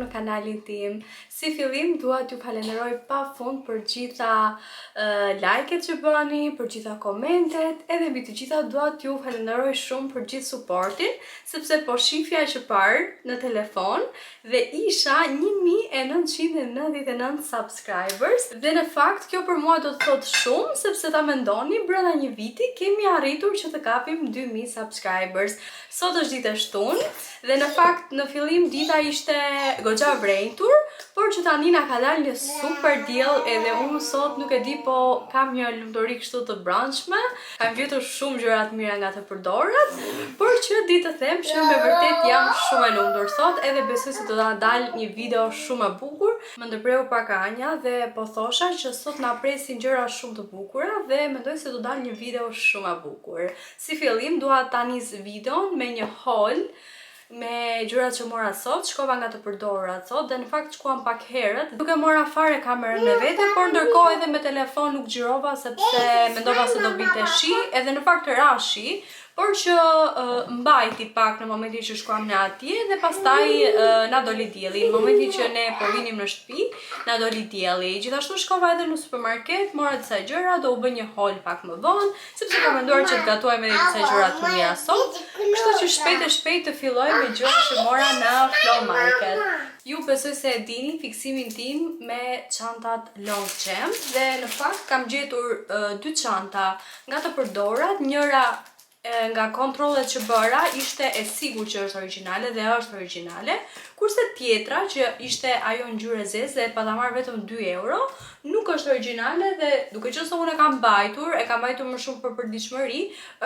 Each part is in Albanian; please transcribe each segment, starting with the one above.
në kanalin tim. Si fillim, dua t'ju falenderoj pafund për gjitha like-et që bëni, për gjitha komentet, edhe mbi të gjitha dua t'ju falenderoj shumë për gjithë supportin, sepse po shifja që parë në telefon dhe isha 1999 subscribers dhe në fakt kjo për mua do të thotë shumë, sepse ta mendoni brenda një viti kemi arritur që të kapim 2000 subscribers. Sot është ditë e shtunë dhe në fakt në fillim dita ishte goxha vrenjtur, por që tani na ka dalë një super diell edhe unë sot nuk e di, po kam një lumturi kështu të brendshme. Kam gjetur shumë gjëra të mira nga të përdorat, por që di të them që me vërtet jam shumë e lumtur sot, edhe besoj se do ta dalë një video shumë e bukur. Më ndërpreu pak anja dhe po thosha që sot na presin gjëra shumë të bukura dhe mendoj se do dalë një video shumë e bukur. Si fillim dua ta nis videon me një haul me gjërat që mora sot, shkova nga të përdorat sot dhe në fakt shkuam pak herët. Duke mora fare kamerën me vete, por ndërkohë edhe me telefon nuk xhirova sepse mendova se do binte shi, edhe në fakt ra shi, por që mbajti pak në momentin që shkuam në atje dhe pastaj na doli dielli. Në momentin që ne po vinim në shtëpi, na doli dielli. Gjithashtu shkova edhe në supermarket, mora disa gjëra, do u bë një haul pak më vonë, sepse kam menduar që të gatuajmë edhe disa gjëra të mira sot. Kështu që shpejt të filloj me gjërat që mora në Flow Market. Ju besoj se e dini fiksimin tim me çantat Longchamp dhe në fakt kam gjetur dy çanta nga të përdorat, njëra nga kontrollet që bëra ishte e sigurt që është origjinale dhe është origjinale, kurse tjetra që ishte ajo ngjyrë zezë dhe pa ta marrë vetëm 2 euro, nuk është origjinale dhe duke qenë se unë e kam mbajtur më shumë për përditshmëri,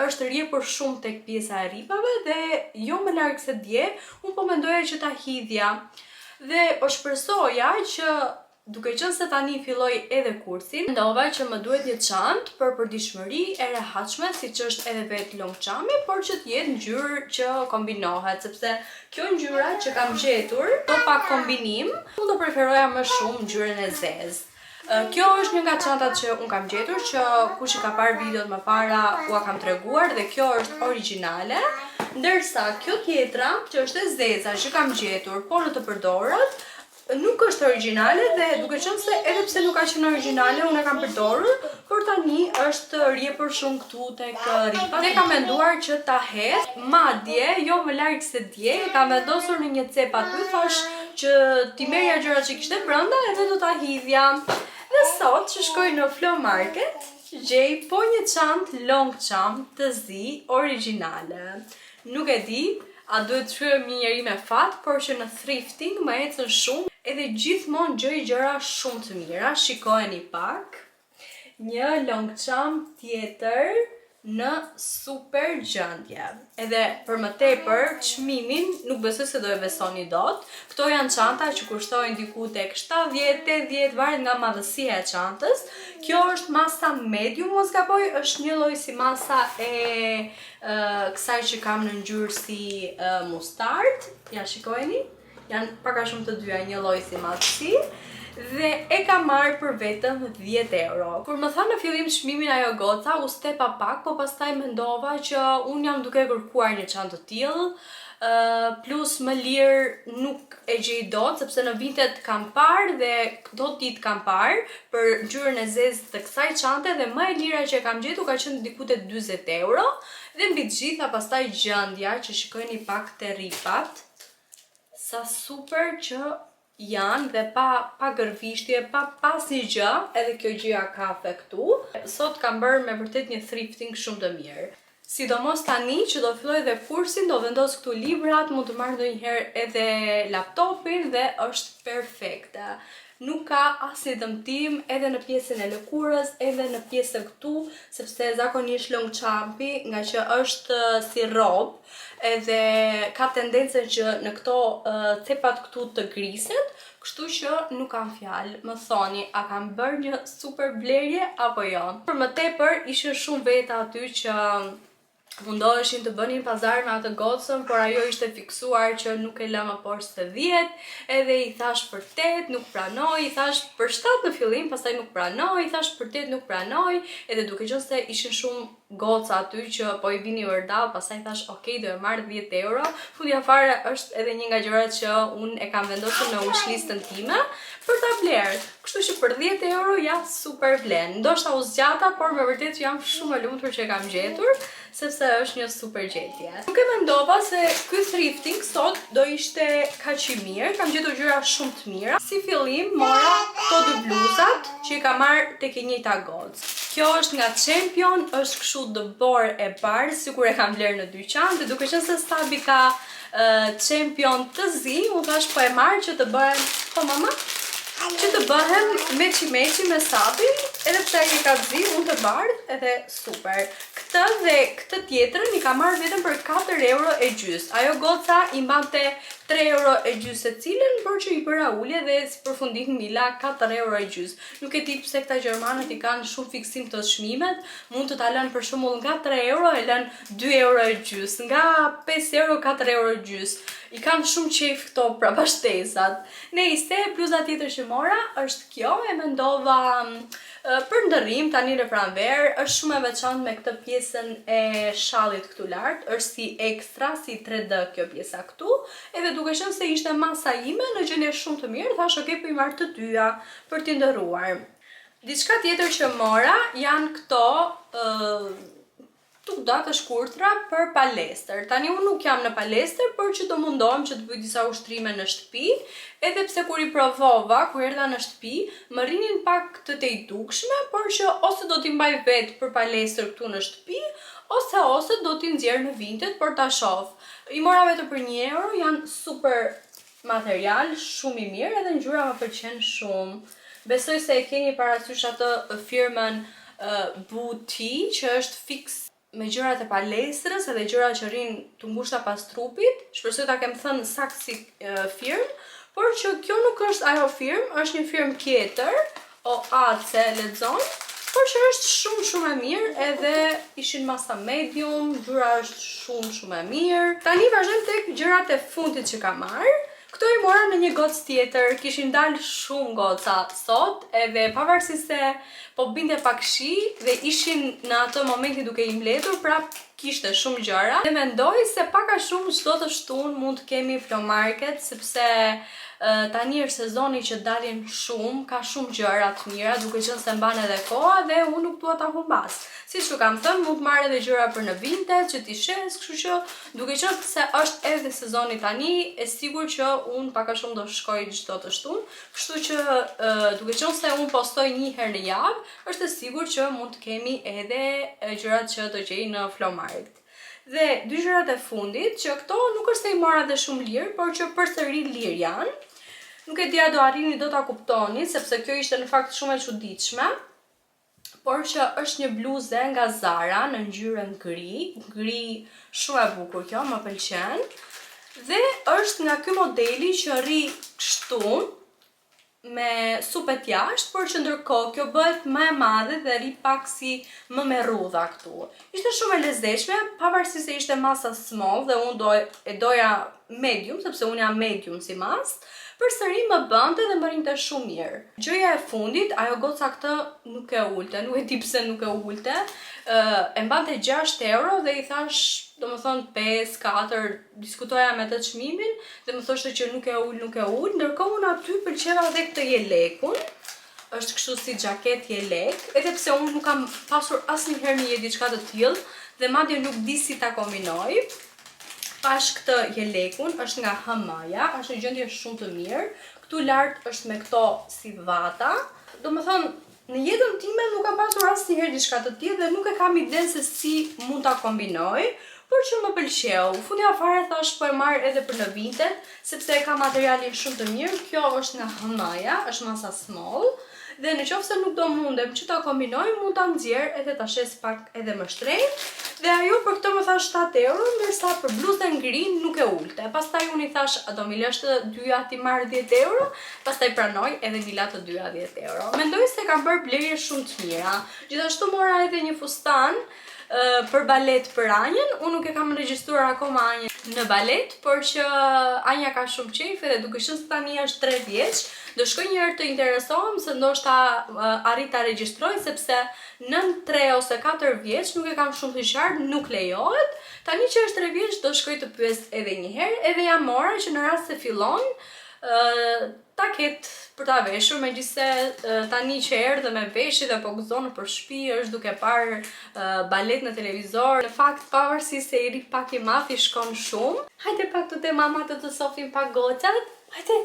është rrjepur shumë tek pjesa e rripave dhe jo më larg se dje, unë po mendoja që ta hidhja. Dhe po shpresoja që duke qenë se tani filloj edhe kursin, mendova që më duhet një çantë për përditshmëri e rehatshme, siç është edhe vetë Longchampi, por që të jetë ngjyrë që kombinohet, sepse kjo ngjyra që kam gjetur, do pa kombinim, unë do preferoja më shumë ngjyrën e zezë. Kjo është një nga çantat që unë kam gjetur, që kush i ka parë videot më para ua kam treguar dhe kjo është origjinale, ndërsa kjo tjetra që është e zeza që kam gjetur, por në të përdorat, nuk është origjinale dhe duke qenë se edhe pse nuk ka qenë origjinale, unë e kam përdorur, por tani është rrjepur shumë këtu tek rripat. Dhe kam menduar që ta hedh, madje jo më larg se dje, kam vendosur në një cep aty, thash që ti merrja gjërat që kishte brenda edhe do ta hidhja. Dhe sot që shkoj në Flow Market, gjej po një çantë Longchamp të zi origjinale. Nuk e di, a duhet shkruaj një njeri me fat, por që në thrifting më ecën shumë edhe gjithmonë gjej gjëra shumë të mira. Shikojeni pak. Një Longchamp tjetër në super gjendje. Edhe për më tepër, çmimin nuk besoj se do e besoni dot. Këto janë çanta që kushtojnë diku tek 70-80, varet nga madhësia e çantës. Kjo është masa medium, mos gaboj, është një lloj si masa e kësaj që kam në ngjyrë si mustard. Ja shikojeni, janë pak a shumë të dyja një lloj si madhësi. Dhe e kam marrë për vetëm 10 euro. Kur më tha në fillim çmimin ajo goca, u stepa pak, po pastaj mendova që unë jam duke kërkuar një çantë të tillë, plus më lirë nuk e gjej dot, sepse në vitet kam parë dhe do ditë kam parë për ngjyrën e zezë të kësaj çante dhe më e lira që e kam gjetur ka qenë diku te 40 euro. Dhe mbi të gjitha pastaj gjendja që shikojeni pak te rripat, sa super që janë dhe pa gërvishtje, pa asnjë gjë, edhe kjo gjëja kafe këtu. Sot kam bërë me vërtet një thrifting shumë të mirë. Sidomos tani që do filloj dhe kursin, do vendos këtu librat, mund të marr ndonjëherë edhe laptopin dhe është perfekte. Nuk ka asnjë dëmtim edhe në pjesën e lëkurës, edhe në pjesën këtu, sepse zakonisht Longchampi, nga që është si robë, edhe ka tendencën që në këto cepat këtu të griset, kështu që nuk kam fjalë. Më thoni, a kam bërë një super blerje apo jo? Për më tepër ishin shumë veta aty që mundoheshin të bënin pazar me atë gocën, por ajo ishte fiksuar që nuk e lë më poshtë se 10, edhe i thash për 8, nuk pranoi, i thash për 7 në fillim, pastaj nuk pranoi, i thash për 8 nuk pranoi, edhe duke qenë se ishin shumë goca aty që po i vini vërdall, pastaj thash, "Ok, do e marr 10 euro." Fundja fare është edhe një nga gjërat që unë e kam vendosur në wishlistën time për ta bler. Kështu që për 10 euro ja super vlen. Ndoshta u zgjata, por me vërtet jam shumë e lumtur që e kam gjetur, sepse është një super gjetje. Nuk e mendova se ky thrifting sot do ishte kaq i mirë, kam gjetur gjëra shumë të mira. Si fillim mora këto dy bluzat që i kam marrë tek e njëjta gocë. Kjo është nga Champion, është kështu dëbor e bardhë, sikur e kam bler në dyqan, dhe duke qenë se Sabi ka Champion të zi, unë thash po e marr që të bëhen, po mama, që të bëhem meqi me Sabin, edhe pse ai ka zi, unë të bardhë, edhe super. Këtë dhe këtë tjetrën i ka marrë vetëm për 4 euro e gjys. Ajo goca i mbante 3 euro e gjys e cilën, por që i bëra ulje dhe si përfundim mi la 4 euro e gjys. Nuk e di pse këta gjermanët i kanë shumë fiksim të çmimet, mund të ta lënë për shembull nga 3 euro e lënë 2 euro e gjys, nga 5 euro 4 euro e gjys. I kanë shumë qejf këto prapashtesat. Nejse, bluza tjetër që mora është kjo, e mendova për ndërrim, tani në pranverë, është shumë e veçantë me këtë pjesën e shallit këtu lart, është si ekstra, si 3D kjo pjesa këtu, edhe duke qenë se ishte masa ime në gjendje shumë të mirë, thash ok, po i marr të dyja për t'i ndërruar. Diçka tjetër që mora janë këto tuda të shkurtra për palestër. Tani unë nuk jam në palestër, por që do mundohem që të bëj disa ushtrime në shtëpi, edhe pse kur i provova, kur erdha në shtëpi, më rrinin pak të i dukshme, por që ose do t'i mbaj vetë për palestër këtu në shtëpi, ose do t'i nxjerr në Vinted për ta shoh. I mora vetëm për 1 euro, janë super material, shumë i mirë, edhe ngjyra më pëlqen shumë. Besoj se e keni parasysh atë firmën Booty, që është fiks me gjërat e palestrës edhe gjërat që rrin të ngushta pas trupit. Shpresoj ta kem thënë saktë si firmë, por që kjo nuk është ajo firmë, është një firmë tjetër, OAC lexon, por që është shumë e mirë, edhe ishin masa medium, gjyra është shumë e mirë. Tani vazhdojmë tek gjërat e fundit që kam marrë. Këto i mora në një gocë tjetër, kishin dalë shumë goca sot, edhe pavarësisht se po binte pak shi dhe ishin në atë momenti duke i mbledhur, prap kishte shumë gjëra. Dhe mendoj se pak a shumë çdo të shtunë mund të kemi Flowmarket, sepse tani është sezoni që dalin shumë, ka shumë gjëra të mira, duke qenë se mban edhe koha dhe unë nuk dua ta humbas. Siç u kam thënë, mund të marr edhe gjëra për në Vinted, që t'i shes, kështu që duke qenë se është edhe sezoni tani, e sigur që unë pak a shumë do shkoj çdo të shtunë, kështu që duke qenë se unë postoj 1 herë në javë, është e sigurt që mund të kemi edhe gjërat që do gjej në Flowmarket. Dhe dy gjërat e fundit, që këto nuk është se i mora dhe shumë lirë, por që përsëri lirë janë. Nuk e dia do arrini do ta kuptoni, sepse kjo ishte në fakt shumë e çuditshme, por që është një bluze nga Zara në ngjyrën gri shumë e bukur kjo, më pëlqen. Dhe është nga ky modeli që rri kështu me supet jashtë, por që ndërkohë kjo bëhet më e madhe dhe rri pak si më me rrudha këtu. Ishte shumë e lezetshme, pavarësisht se ishte masa small dhe unë doja medium, sepse unë jam medium si mas, përsëri më bënte dhe më rinte shumë mirë. Gjëja e fundit, ajo goca këtë nuk e ulte, nuk e di pse nuk e ulte, e mbante 6 euro dhe i thash, domethënë 5, 4, diskutoja me të çmimin dhe më thoshte që nuk e ul, ndërkohë unë aty pëlqeva edhe këtë jelekun. Është kështu si xhaket jelek, edhe pse unë nuk kam pasur asnjëherë në jetë diçka të tillë dhe madje nuk di si ta kombinoj. Pash këtë jelekun, është nga Hamaja, është në gjendje shumë të mirë. Këtu lart është me këto si vata. Domethënë, në jetën time nuk kam pasur asnjëherë diçka të tillë dhe nuk e kam iden se si mund ta kombinoj, por që më pëlqeu. Fundja fare thash po e marr edhe për në Vinted, sepse e ka materialin shumë të mirë. Kjo është nga Hamaja, është masa small. Dhe në qoftë se nuk do mundem që ta kombinoj, mund ta nxjerr edhe ta shes pak edhe më shtrenjtë. Dhe ajo për këtë më thash 7 euro, ndërsa për bluzën gri nuk e ulte. Pastaj unë i thash, a do mi lësh të dyja ti marr 10 euro? Pastaj pranoj edhe mi la të dyja 10 euro. Mendoj se kam bërë blerje shumë të mira. Gjithashtu mora edhe një fustan për balet për Anjën. Unë nuk e kam regjistruar akoma Anjën në balet, por që Anja ka shumë qejf dhe duke qenë se tani është 3 vjeç, do shkoj një herë të interesohem se ndoshta arrit ta regjistroj, sepse nën 3 ose 4 vjeç nuk e kam shumë të qartë, nuk lejohet. Tani që është 3 vjeç do shkoj të pyes edhe një herë, edhe ja mora që në rast se fillon ta ketë për ta veshur, megjithëse tani që erdhe me veshje dhe po gëzon për shtëpi, është duke parë balet në televizor. Në fakt, pavarësisht se i ri pak i madh, i shkon shumë. Hajde pak të te mama të sofim pak gocat. Hajde,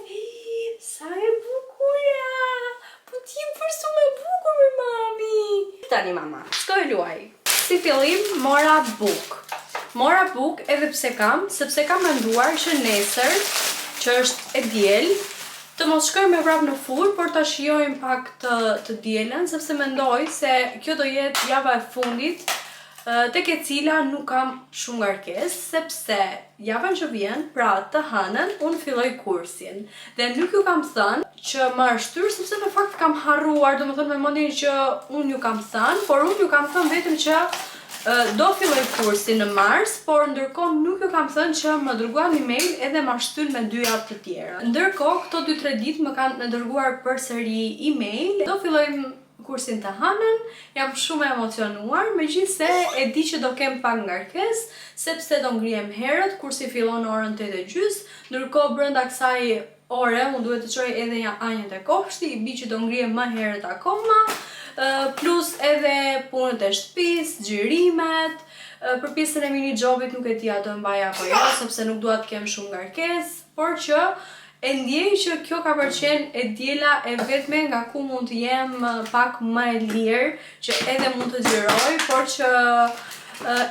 sa e bukura! Po ti je përsu me bukur me mami. Tani mama, shkoj luaj. Si fillim mora buk. Mora buk edhe pse kam, sepse kam menduar që nesër, që është e diel, të mos shkojmë prapë në fur, por ta shijojmë pak të dielën, sepse mendoj se kjo do jetë java e fundit tek e cila nuk kam shumë ngarkesë, sepse javën që vjen, pra të hënën, unë filloj kursin. Dhe nuk ju kam thënë që më shtyr, sepse në fakt kam harruar, domethënë me mendjen që unë ju kam thënë, por unë ju kam thënë vetëm që do filloj kursin në mars, por ndërkohë nuk ju kam thënë që më dërguan email edhe ma shtyl me 2 javë të tjera. Ndërkohë, këto 2-3 ditë më kanë dërguar përsëri email. Do fillojmë kursin të hënën, jam shumë emocionuar, megjithëse e di që do kem pak ngarkesë, sepse do ngrihem herët, kursi fillon orën 8:30, ndërkohë brenda kësaj ore unë duhet të çoj edhe Anjën te kopshti, i bi që do ngrihem më herët akoma. Plus edhe punët e shtëpisë, xhirimet, për pjesën e mini jobit nuk e di a do e mbaj apo jo, sepse nuk dua të kem shumë ngarkesë, por që e ndjej që kjo ka përqen e diela e vetme nga ku mund të jem pak më e lirë, që edhe mund të xhiroj, por që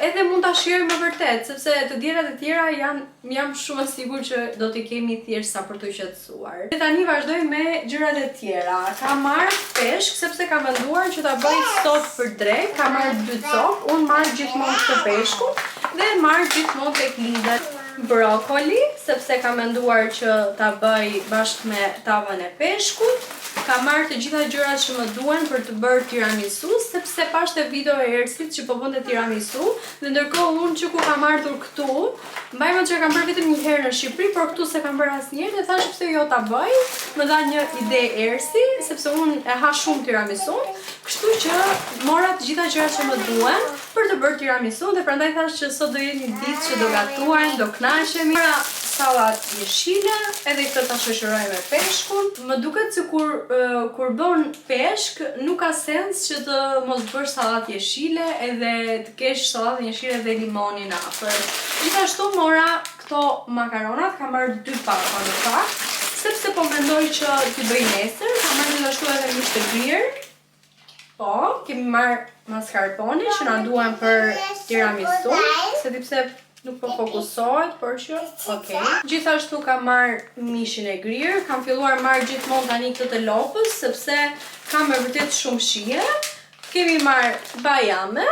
edhe mund ta shijoj më vërtet, sepse të diellat e tjera jam shumë e sigurt që do t'i kemi thjesht sa për të qetësuar. Dhe tani vazhdoj me gjërat e tjera. Kam marrë peshk sepse kam menduar që ta bëj sot për drek, kam marrë 2 copë, unë marr gjithmonë këtë peshkun dhe marr gjithmonë tek Lidl. Brokoli, sepse kam menduar që ta bëj bashkë me tavën e peshkut. Kam marrë të gjitha gjërat që më duhen për të bërë tiramisu, sepse pashte video e Ersit që po bënte tiramisu, dhe ndërkohë unë që ku kam ardhur këtu, mbajmë që kam bërë vetëm një herë në Shqipëri, por këtu se kam bërë asnjëherë dhe thash pse jo ta bëj. Më dha një ide Ersi, sepse unë e ha shumë tiramisu, kështu që mora të gjitha gjërat që më duhen për të bërë tiramisu dhe prandaj thash që sot do jetë një ditë që do gatuajmë, do kënaqemi. Sallat jeshile, edhe këtë ta shoqëroj me peshkun. Më duket se kur bën peshk, nuk ka sens që të mos bësh sallat jeshile edhe të kesh sallatën jeshile dhe limonin afër. Gjithashtu mora këto makaronat, kam marrë 2 paka në fakt, sepse po mendoj që t'i bëj nesër. Kam marrë gjithashtu edhe mish të grirë. Po, kemi marrë mascarpone që na duan për tiramisu, se di pse nuk po fokusohet, por që, okej. Gjithashtu kam marrë mishin e grirë, kam filluar marrë gjithmonë tani këtë të lopës, sepse kam me vërtet shumë shije. Kemi marrë bajame,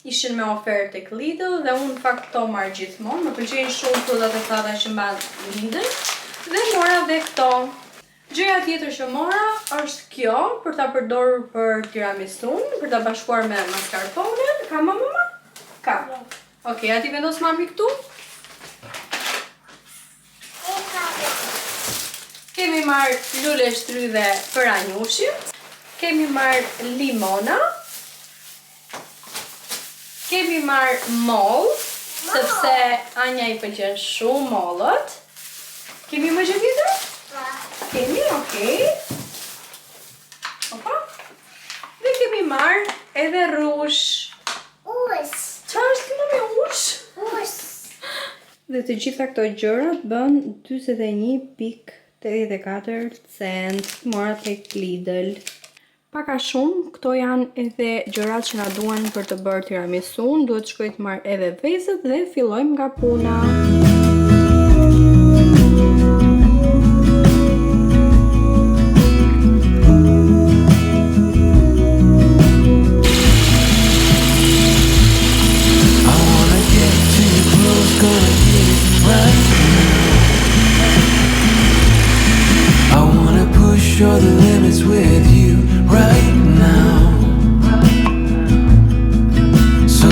ishin me ofertë tek Lidl dhe unë fakt këto marrë gjithmonë, më pëlqejnë shumë frutat e thata që mban Lidl, dhe mora dhe këto. Gjëja tjetër që mora është kjo, për ta përdorur për tiramisun, për ta bashkuar me mascarpone. Ka mama? Ka. Okej, a ti vendos mami këtu? Kemi marrë lule shtrydhe për Anjushit. Kemi marrë limona. Kemi marrë moll, sepse Anja i pëlqen shumë mollët. Kemi më gjë tjetër? Kemi, okej. Opa. Dhe kemi marrë edhe rrush. Çfarë është kjo me ush? Ush. Dhe të gjitha këto gjërat bën 41.84 cent. Mora tek Lidl. Pak a shumë, këto janë edhe gjërat që na duan për të bërë tiramisun. Duhet shkoj të marr edhe vezët dhe fillojmë nga puna. Show the limits with you right now. So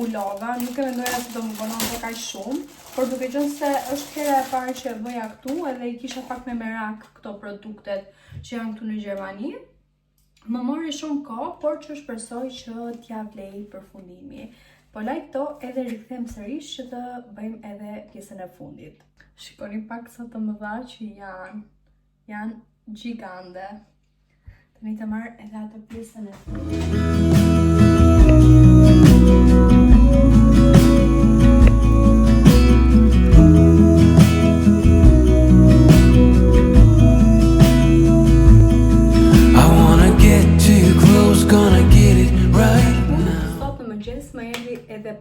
mulova, nuk e mendoja se do më vononte kaq shumë, por duke qenë se është hera e parë që e bëja këtu edhe I kisha pak me merak këto produktet që janë këtu në Gjermani, më mori shumë kohë, por që shpresoj që t'ja vlej përfundimi. Po like këto edhe rikthem sërish që të bëjmë edhe pjesën e fundit. Shikoni pak sa të mëdha që janë gjigande. Tani të marrë edhe atë pjesën e fundit.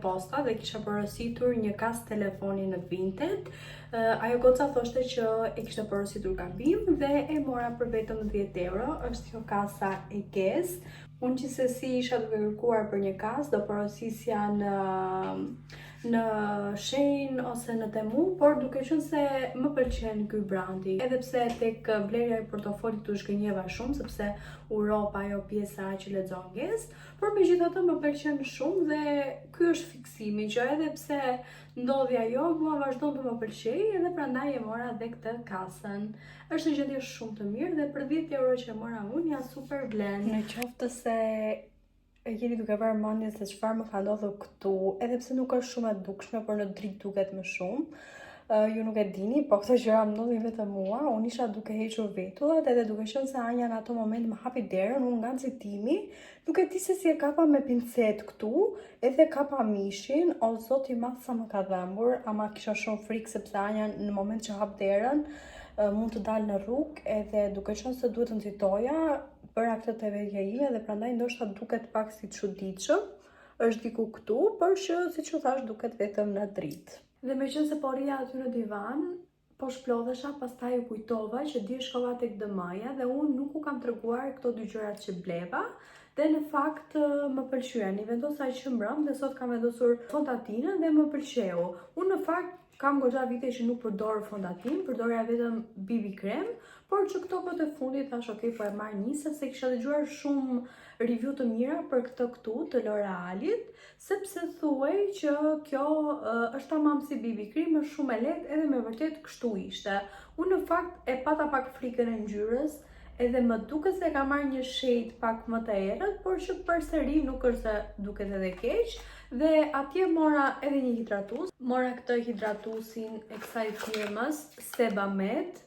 Posta dhe kisha porositur një kas telefoni në Vinted. Ajo goca thoshte që e kishte porositur gabim dhe e mora për vetëm 10 euro. Është kjo kasa e Guess. Unë gjithsesi isha duke kërkuar për një kas, do porosisja në Shein ose në Temu, por duke qenë se më pëlqen ky brandi. Edhe pse tek blerja e portofolit u shgënjeva shumë sepse Europa ajo pjesa që lexon Guess, por megjithatë më pëlqen shumë dhe ky është fiksimi që edhe pse ndodhi ajo, mua vazhdon të më pëlqej edhe prandaj e mora edhe këtë kasën. Është një gjendje shumë të mirë dhe për 10 euro që e mora unë ja super vlen. Në qoftë se jeni duke varë mendje se çfarë më ka ndodhur këtu, edhe pse nuk është shumë e dukshme, por në dritë duket më shumë. Ju nuk e dini, po këto gjëra më ndodhin vetëm mua. Unë isha duke hequr vetullat edhe duke qenë se Anja në ato moment më hapi derën, unë nga nxitimi, nuk e di se si e kapa me pincet këtu, edhe kapa mishin, o zoti i madh sa më ka dhëmbur, ama kisha shumë frikë sepse Anja në moment që hap derën mund të dalë në rrugë edhe duke qenë se duhet të nxitoja, bëra këtë te vetja ime dhe prandaj ndoshta duket pak si çuditshëm. Është diku këtu, por që siç u thash duket vetëm në dritë. Dhe me qenë se po rria aty në divan, po shplodhesha, pastaj u kujtova që dje shkova tek DM-ja dhe unë nuk u kam treguar këto dy gjërat që bleva, dhe në fakt më pëlqyen. I vendosa që mbrëm dhe sot kam vendosur fondatinën dhe më pëlqeu. Unë në fakt kam goxha vite që nuk përdor fondatin, përdorja vetëm BB krem, por që këto kohët e fundit thash ok, po e marr një sepse kisha dëgjuar shumë review të mira për këtë këtu të L'Orealit, sepse thuaj që kjo është tamam si BB krem, është shumë e lehtë edhe me vërtet kështu ishte. Unë në fakt e pata pak frikën e ngjyrës, edhe më duket se ka marrë një shade pak më të errët, por që përsëri nuk është se duket edhe keq. Dhe atje mora edhe një hidratus. Mora këtë hidratusin e kësaj firmës, Sebamed,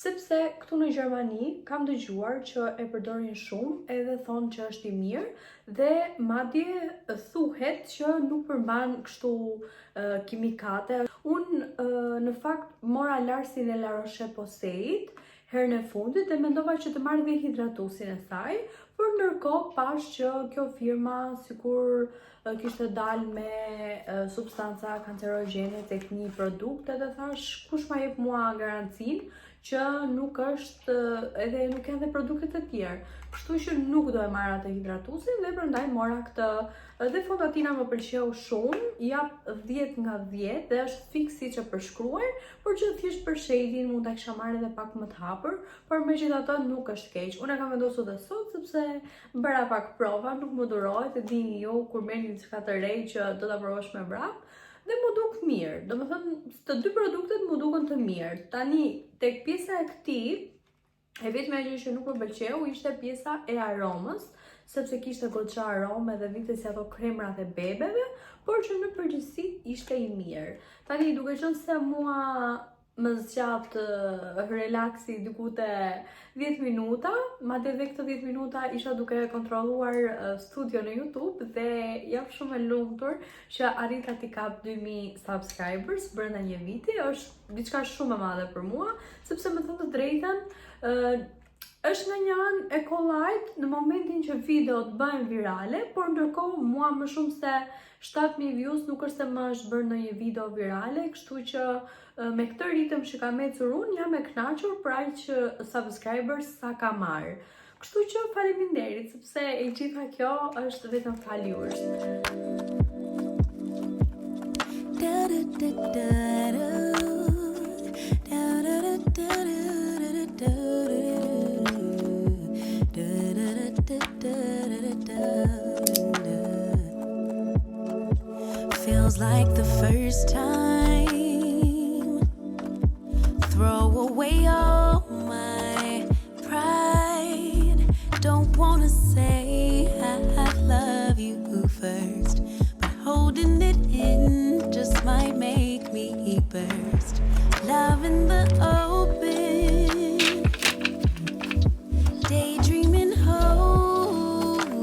sepse këtu në Gjermani kam dëgjuar që e përdorin shumë edhe thonë që është I mirë dhe madje thuhet që nuk përmban kështu kimikate. Unë në fakt mora Larsin e La Roche-Posayt herën e fundit dhe mendova që të marrë dhe hidratusin e saj, por ndërkohë pash që kjo firma sikur kishte dalë me substanca kancerogjene tek një produkt dhe thash kush ma jep mua garancinë që nuk është edhe nuk janë dhe produktet e tjerë. Kështu që nuk do e marr atë hidratusin dhe prandaj mora këtë. Dhe fondatina më pëlqeu shumë, jap 10 nga 10 dhe është fiks siç e përshkruar, por që thjesht për shadin mund ta kisha marrë edhe pak më të hapur, por megjithatë nuk është keq. Unë e kam vendosur dhe sot sepse bëra pak prova, nuk më durohet, e dini ju kur merrni diçka të re që do ta provosh me vrap. Dhe më duk mirë, do më thënë, të dy produktet më dukën të mirë. Tani, tek pjesa e këtij, e vetmja gjë që nuk më pëlqeu ishte pjesa e aromës, sepse kishte goxha aromë dhe vinte si ato kremrat e bebeve, por që në përgjithësi ishte I mirë. Tani, duke qenë se mua më zgjat relaksi diku te 10 minuta, madje edhe këto 10 minuta isha duke kontrolluar studio në YouTube dhe jam shumë e lumtur që arrita t'i kap 2000 subscribers brenda një viti. Është diçka shumë e madhe për mua, sepse me thënë të drejtën, është në një anë e kollajt në momentin që videot bëhen virale, por ndërkohë mua më shumë se 7.000 views nuk është se më është bërë ndonjë video virale, kështu që me këtë ritëm që kam ecur unë jam e kënaqur për aq subscribers sa ka marrë. Kështu që faleminderit sepse e gjitha kjo është vetëm faljurs. like the first time. Throw away all my pride. Don't wanna say I love you first, but holding it in just might make me burst. Love in the open, daydreaming, hoping,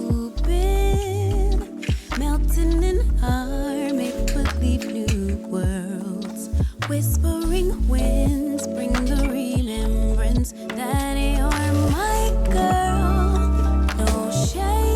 melting in our make-believe new worlds. Whispering winds bring the remembrance that you're my girl. No shame.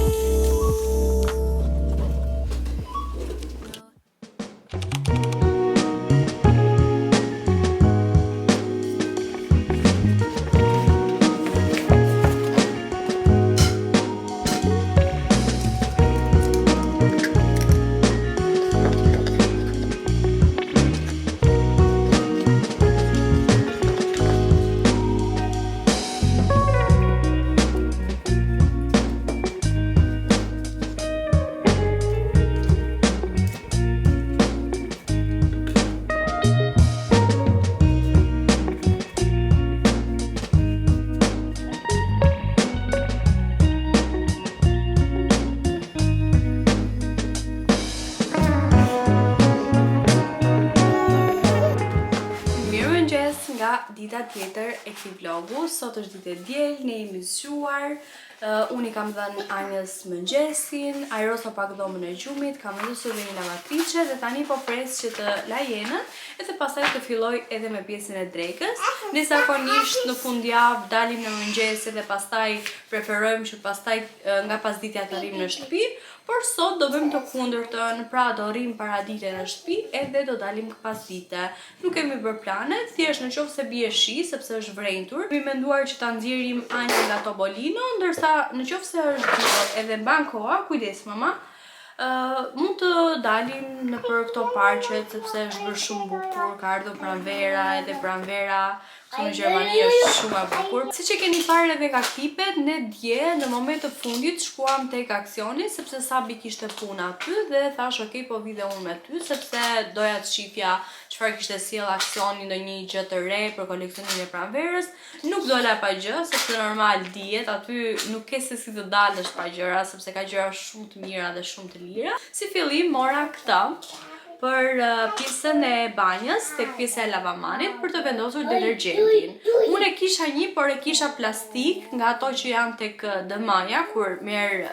Nga dita tjetër e këtij vlogu. Sot është ditë e diel, ne jemi zgjuar. Unë i kam dhënë Anjës mëngjesin, Ajrosa pak dhomën e gjumit, kam vendosur në një lavatriçe dhe tani po pres që të la jenën edhe pastaj të filloj edhe me pjesën e drekës. Ne zakonisht në fundjavë dalim në mëngjes dhe pastaj preferojmë që pastaj nga pasditja të rrim në shtëpi, por sot do bëjmë të kundërtën, pra do rrim paradite në shtëpi edhe do dalim pasdite. Nuk kemi bërë planet, thjesht nëse bie shi sepse është vrentur, kemi menduar që ta nxjerrim Anjën nga Topolino, ndërsa nëse është diell edhe mban koha, kujdes mama, mund të dalim nëpër këto parqet sepse është bërë shumë bukur, ka ardhur pranvera edhe pranvera këtu në Gjermani është shumë e bukur. Siç e keni parë edhe nga klipet, ne dje në moment të fundit shkuam tek aksioni sepse Sabi kishte punë aty dhe thash ok, po vi dhe unë me ty sepse doja të shifja çfarë kishte sjell aksioni, ndonjë gjë të re për koleksionin e pranverës. Nuk dola pa gjë sepse normal dihet aty nuk ke se si të dalësh pa gjëra sepse ka gjëra shumë të mira dhe shumë të lira. Si fillim mora këtë për pjesën e banjës, tek pjesa e lavamanit për të vendosur detergjentin. Unë e kisha një, por e kisha plastik nga ato që janë tek dëmaja kur merr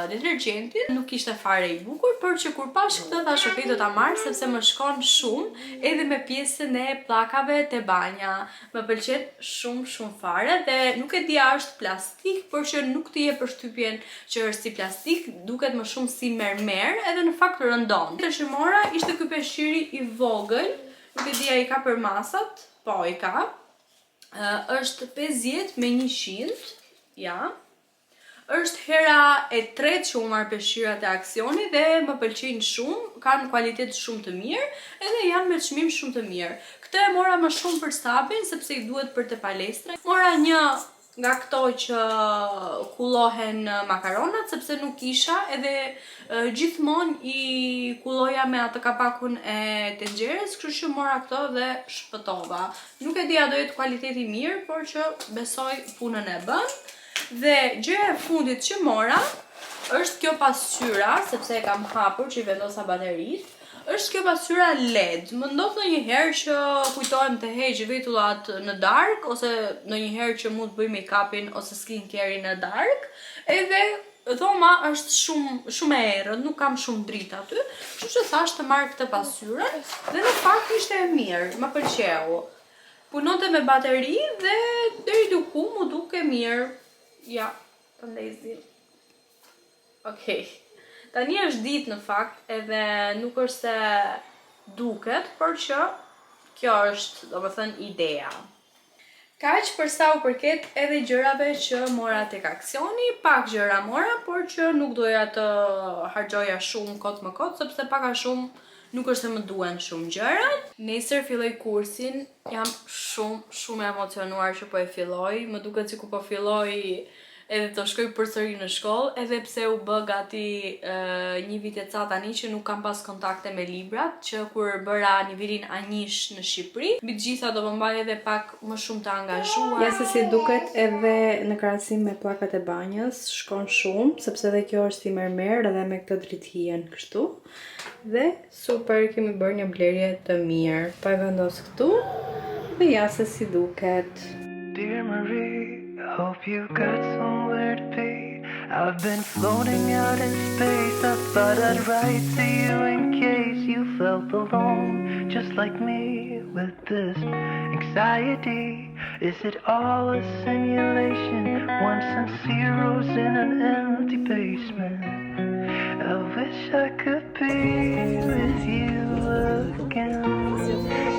detergjentin. Nuk ishte fare i bukur, por që kur pash këtë thash ok, do ta marr sepse më shkon shumë edhe me pjesën e pllakave te banja. Më pëlqen shumë fare dhe nuk e di a është plastik, por që nuk të jep përshtypjen që është si plastik, duket më shumë si mermer edhe në fakt rëndon. Të shimora ishte ky peshqiri i vogël, nuk e di a i ka për masat, po i ka. Është 50 me 100, ja. Është hera e tretë që u marr peshqirat e aksioni dhe më pëlqejnë shumë, kanë kualitet shumë të mirë edhe janë me çmim shumë të mirë. Këtë e mora më shumë për Sabin sepse i duhet për të palestra. Mora një nga këto që kullohen makaronat sepse nuk kisha edhe gjithmonë i kulloja me atë kapakun e tenxherës, kështu që mora këto dhe shpëtova. Nuk e di a do jetë kualiteti mirë, por që besoj punën e bën. Dhe gjëja e fundit që mora është kjo pasqyra, sepse e kam hapur që i vendosa bateritë. Është kjo pasqyra LED. Më ndodh ndonjëherë që kujtohem të heq vetullat në darkë ose ndonjëherë që mund të bëj make-upin ose skincare në darkë. Edhe dhoma është shumë e errët, nuk kam shumë dritë aty. Kështu që thash të marr këtë pasqyrë dhe në fakt ishte e mirë, më pëlqeu. Punonte me bateri dhe deri diku mu duke mirë. Ja, të ndezim. Okej. Tani është ditë në fakt edhe nuk është se duket, por që kjo është, domethënë, ideja. Kaq për sa u përket edhe gjërave që mora tek aksioni, pak gjëra mora, por që nuk doja të harxhoja shumë kot më kot, sepse pak a shumë nuk është se më duen shumë gjëra. Nesër filloj kursin, jam shumë e emocionuar që po e filloj, më duket sikur po filloj edhe të shkoj përsëri në shkollë, edhe pse u bë gati një vit e ca tani që nuk kam pas kontakte me librat, që kur bëra nivelin A1 në Shqipëri, mbi të gjitha do mbaj edhe pak më shumë të angazhuar. Ja se si duket edhe në krahasim me pllakat e banjës, shkon shumë, sepse edhe kjo është si mermer edhe me këtë drithien kështu. Dhe super, kemi bërë një blerje të mirë. Pa e vendos këtu dhe ja se si duket. Dear Marie, I hope you've got somewhere to be. I've been floating out in space. I thought I'd write to you in case you felt alone, just like me, with this anxiety. Is it all a simulation? Ones and zeros in an empty basement. I wish I could be with you again,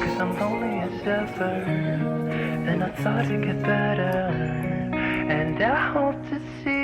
'cause I'm lonely as ever, and I thought it'd get better, and I hope to see